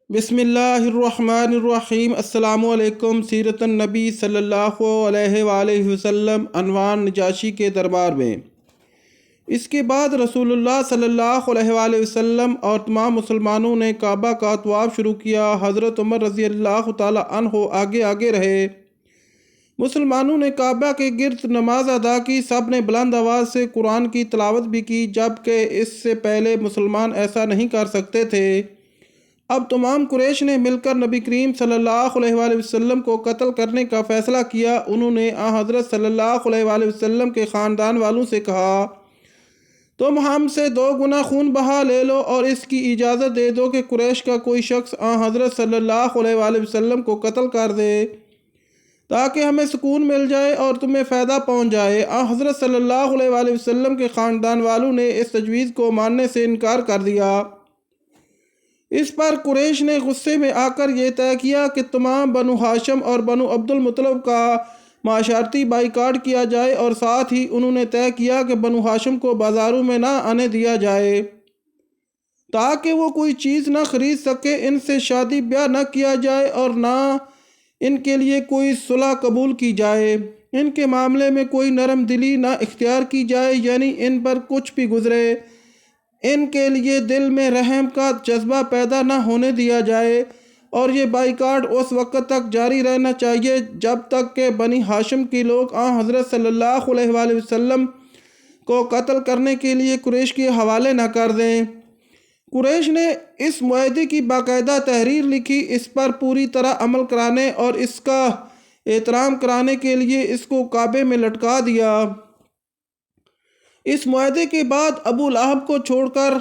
بسم اللہ الرحمن الرحیم۔ السلام علیکم۔ سیرت النبی صلی اللہ علیہ وآلہ وسلم عنوان نجاشی کے دربار میں۔ اس کے بعد رسول اللہ صلی اللہ علیہ وآلہ وسلم اور تمام مسلمانوں نے کعبہ کا طواف شروع کیا۔ حضرت عمر رضی اللہ تعالی عنہ آگے آگے رہے۔ مسلمانوں نے کعبہ کے گرد نماز ادا کی۔ سب نے بلند آواز سے قرآن کی تلاوت بھی کی، جبکہ اس سے پہلے مسلمان ایسا نہیں کر سکتے تھے۔ اب تمام قریش نے مل کر نبی کریم صلی اللہ علیہ وآلہ وسلم کو قتل کرنے کا فیصلہ کیا۔ انہوں نے حضرت صلی اللہ علیہ وآلہ وسلم کے خاندان والوں سے کہا، تم ہم سے 2 گنا خون بہا لے لو اور اس کی اجازت دے دو کہ قریش کا کوئی شخص حضرت صلی اللہ علیہ وآلہ وسلم کو قتل کر دے، تاکہ ہمیں سکون مل جائے اور تمہیں فائدہ پہنچ جائے۔ حضرت صلی اللہ علیہ وآلہ وسلم کے خاندان والوں نے اس تجویز کو ماننے سے انکار کر دیا۔ اس پر قریش نے غصے میں آ کر یہ طے کیا کہ تمام بنو ہاشم اور بنو عبد المطلب کا معاشرتی بائیکاٹ کیا جائے، اور ساتھ ہی انہوں نے طے کیا کہ بنو ہاشم کو بازاروں میں نہ آنے دیا جائے تاکہ وہ کوئی چیز نہ خرید سکے، ان سے شادی بیاہ نہ کیا جائے اور نہ ان کے لیے کوئی صلح قبول کی جائے، ان کے معاملے میں کوئی نرم دلی نہ اختیار کی جائے، یعنی ان پر کچھ بھی گزرے ان کے لیے دل میں رحم کا جذبہ پیدا نہ ہونے دیا جائے، اور یہ بائیکاٹ اس وقت تک جاری رہنا چاہیے جب تک کہ بنی ہاشم کے لوگ حضرت صلی اللہ علیہ وآلہ وسلم کو قتل کرنے کے لیے قریش کے حوالے نہ کر دیں۔ قریش نے اس معاہدے کی باقاعدہ تحریر لکھی، اس پر پوری طرح عمل کرانے اور اس کا احترام کرانے کے لیے اس کو کعبے میں لٹکا دیا۔ اس معاہدے کے بعد ابو لہب کو چھوڑ کر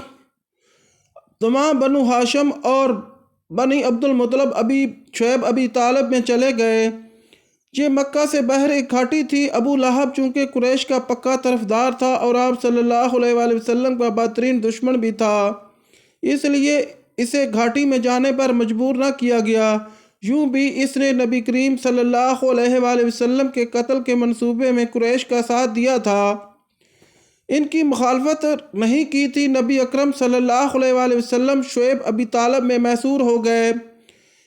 تمام بنو ہاشم اور بنی عبد المطلب شعیب ابی طالب میں چلے گئے۔ یہ مکہ سے باہر ایک گھاٹی تھی۔ ابو لہب چونکہ قریش کا پکا طرفدار تھا اور آپ صلی اللہ علیہ وآلہ وسلم کا بدترین دشمن بھی تھا، اس لیے اسے گھاٹی میں جانے پر مجبور نہ کیا گیا۔ یوں بھی اس نے نبی کریم صلی اللہ علیہ وآلہ وسلم کے قتل کے منصوبے میں قریش کا ساتھ دیا تھا، ان کی مخالفت نہیں کی تھی۔ نبی اکرم صلی اللہ علیہ وآلہ وسلم شعیب ابی طالب میں محصور ہو گئے۔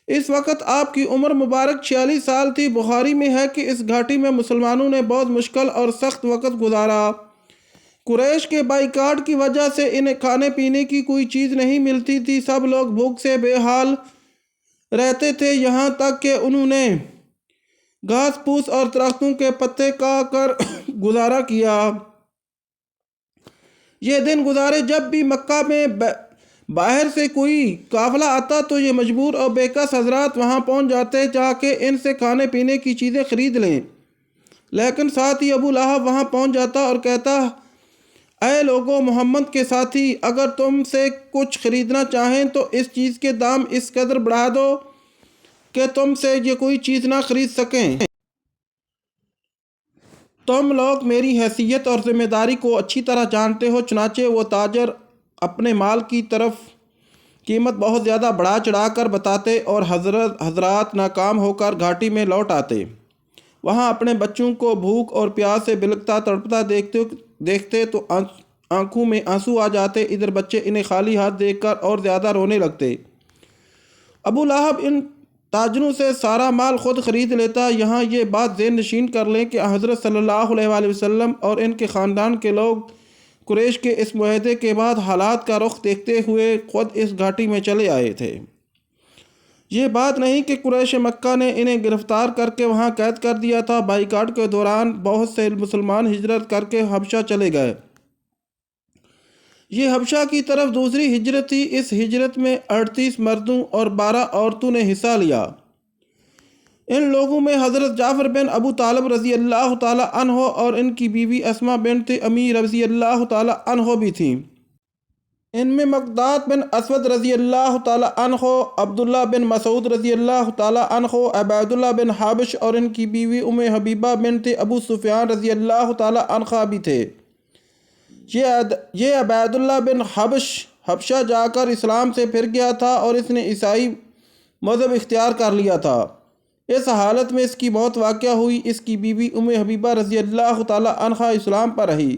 اس وقت آپ کی عمر مبارک 46 سال تھی۔ بخاری میں ہے کہ اس گھاٹی میں مسلمانوں نے بہت مشکل اور سخت وقت گزارا۔ قریش کے بائیکاٹ کی وجہ سے انہیں کھانے پینے کی کوئی چیز نہیں ملتی تھی، سب لوگ بھوک سے بے حال رہتے تھے، یہاں تک کہ انہوں نے گھاس پھوس اور درختوں کے پتے کھا کر گزارا کیا۔ یہ دن گزارے جب بھی مکہ میں باہر سے کوئی قافلہ آتا تو یہ مجبور اور بے کس حضرات وہاں پہنچ جاتے تاکہ ان سے کھانے پینے کی چیزیں خرید لیں، لیکن ساتھ ہی ابو لہب وہاں پہنچ جاتا اور کہتا، اے لوگو، محمد کے ساتھی، اگر تم سے کچھ خریدنا چاہیں تو اس چیز کے دام اس قدر بڑھا دو کہ تم سے یہ کوئی چیز نہ خرید سکیں۔ تم لوگ میری حیثیت اور ذمہ داری کو اچھی طرح جانتے ہو۔ چنانچہ وہ تاجر اپنے مال کی قیمت بہت زیادہ بڑھا چڑھا کر بتاتے اور حضرات ناکام ہو کر گھاٹی میں لوٹ آتے۔ وہاں اپنے بچوں کو بھوک اور پیاس سے بلکتا تڑپتا دیکھتے تو آنکھوں میں آنسو آ جاتے۔ ادھر بچے انہیں خالی ہاتھ دیکھ کر اور زیادہ رونے لگتے۔ ابو لہب ان تاجروں سے سارا مال خود خرید لیتا۔ یہاں یہ بات ذہن نشین کر لیں کہ حضرت صلی اللہ علیہ وآلہ وسلم اور ان کے خاندان کے لوگ قریش کے اس معاہدے کے بعد حالات کا رخ دیکھتے ہوئے خود اس گھاٹی میں چلے آئے تھے۔ یہ بات نہیں کہ قریش مکہ نے انہیں گرفتار کر کے وہاں قید کر دیا تھا۔ بائیکاٹ کے دوران بہت سے مسلمان ہجرت کر کے حبشہ چلے گئے۔ یہ حبشہ کی طرف دوسری ہجرت تھی۔ اس ہجرت میں 38 مردوں اور 12 عورتوں نے حصہ لیا۔ ان لوگوں میں حضرت جعفر بن ابو طالب رضی اللہ تعالی عنہ اور ان کی بیوی اسماء بنت امیر رضی اللہ تعالی عنہ بھی تھیں۔ ان میں مقداد بن اسود رضی اللہ تعالی عنہ، عبداللہ بن مسعود رضی اللہ تعالی عنہ، عبیداللہ بن حبش اور ان کی بیوی ام حبیبہ بنت ابو سفیان رضی اللہ تعالی عنہ بھی تھے۔ یہ عبیداللہ بن حبش حبشہ جا کر اسلام سے پھر گیا تھا اور اس نے عیسائی مذہب اختیار کر لیا تھا۔ اس حالت میں اس کی موت واقع ہوئی۔ اس کی بیوی ام حبیبہ رضی اللہ تعالی عنہ اسلام پر رہی۔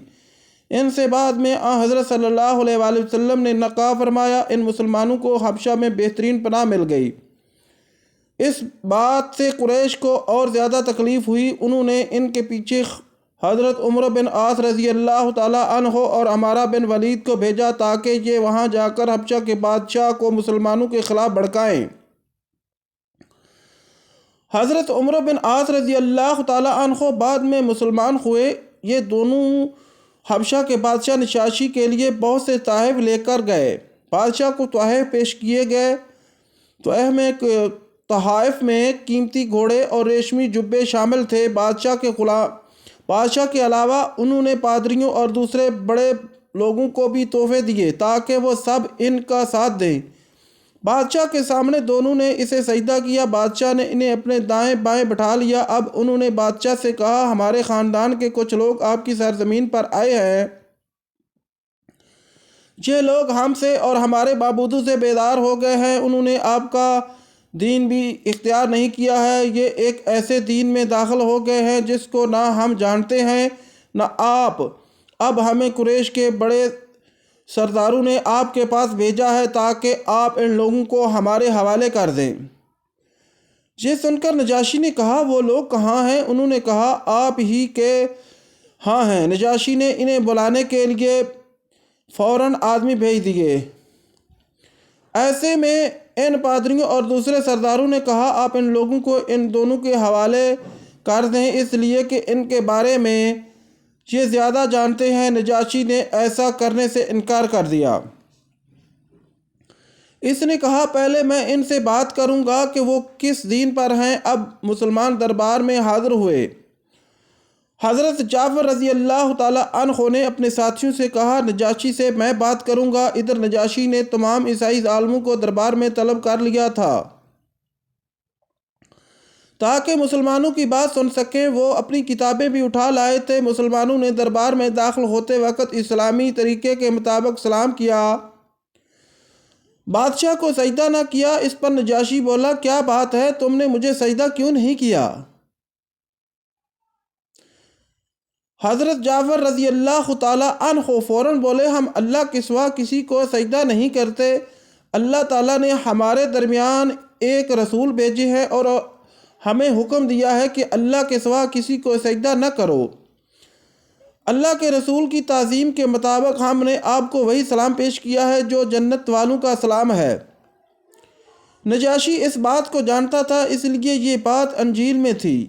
ان سے بعد میں حضرت صلی اللہ علیہ وآلہ وسلم نے نقا فرمایا، ان مسلمانوں کو حبشہ میں بہترین پناہ مل گئی۔ اس بات سے قریش کو اور زیادہ تکلیف ہوئی۔ انہوں نے ان کے پیچھے حضرت عمر بن عاص رضی اللہ تعالیٰ عنہ اور عمارہ بن ولید کو بھیجا تاکہ یہ وہاں جا کر حبشہ کے بادشاہ کو مسلمانوں کے خلاف بھڑکائیں۔ حضرت عمر بن عاص رضی اللہ تعالیٰ عنہ بعد میں مسلمان ہوئے۔ یہ دونوں حبشہ کے بادشاہ نجاشی کے لیے بہت سے تحائف لے کر گئے۔ بادشاہ کو تحائف پیش کیے گئے۔ تحائف میں قیمتی گھوڑے اور ریشمی جبے شامل تھے۔ بادشاہ کے علاوہ انہوں نے پادریوں اور دوسرے بڑے لوگوں کو بھی تحفے دیے تاکہ وہ سب ان کا ساتھ دیں۔ بادشاہ کے سامنے دونوں نے اسے سجدہ کیا۔ بادشاہ نے انہیں اپنے دائیں بائیں بٹھا لیا۔ اب انہوں نے بادشاہ سے کہا، ہمارے خاندان کے کچھ لوگ آپ کی سرزمین پر آئے ہیں۔ یہ لوگ ہم سے اور ہمارے معبودوں سے بیدار ہو گئے ہیں۔ انہوں نے آپ کا دین بھی اختیار نہیں کیا ہے۔ یہ ایک ایسے دین میں داخل ہو گئے ہیں جس کو نہ ہم جانتے ہیں نہ آپ۔ اب ہمیں قریش کے بڑے سرداروں نے آپ کے پاس بھیجا ہے تاکہ آپ ان لوگوں کو ہمارے حوالے کر دیں۔ یہ سن کر نجاشی نے کہا، وہ لوگ کہاں ہیں؟ انہوں نے کہا، آپ ہی کے ہاں ہیں۔ نجاشی نے انہیں بلانے کے لیے فوراً آدمی بھیج دیے۔ ایسے میں ان پادریوں اور دوسرے سرداروں نے کہا، آپ ان لوگوں کو ان دونوں کے حوالے کر دیں، اس لیے کہ ان کے بارے میں یہ زیادہ جانتے ہیں۔ نجاشی نے ایسا کرنے سے انکار کر دیا۔ اس نے کہا، پہلے میں ان سے بات کروں گا کہ وہ کس دین پر ہیں۔ اب مسلمان دربار میں حاضر ہوئے۔ حضرت جعفر رضی اللہ تعالیٰ عنہ نے اپنے ساتھیوں سے کہا، نجاشی سے میں بات کروں گا۔ ادھر نجاشی نے تمام عیسائی ظالموں کو دربار میں طلب کر لیا تھا تاکہ مسلمانوں کی بات سن سکیں۔ وہ اپنی کتابیں بھی اٹھا لائے تھے۔ مسلمانوں نے دربار میں داخل ہوتے وقت اسلامی طریقے کے مطابق سلام کیا۔ بادشاہ کو سجدہ نہ کیا۔ اس پر نجاشی بولا، کیا بات ہے؟ تم نے مجھے سجدہ کیوں نہیں کیا؟ حضرت جعفر رضی اللہ تعالیٰ عنہ فوراً بولے، ہم اللہ کے سوا کسی کو سجدہ نہیں کرتے۔ اللہ تعالیٰ نے ہمارے درمیان ایک رسول بھیجے ہیں اور ہمیں حکم دیا ہے کہ اللہ کے سوا کسی کو سجدہ نہ کرو۔ اللہ کے رسول کی تعظیم کے مطابق ہم نے آپ کو وہی سلام پیش کیا ہے جو جنت والوں کا سلام ہے۔ نجاشی اس بات کو جانتا تھا، اس لیے یہ بات انجیل میں تھی۔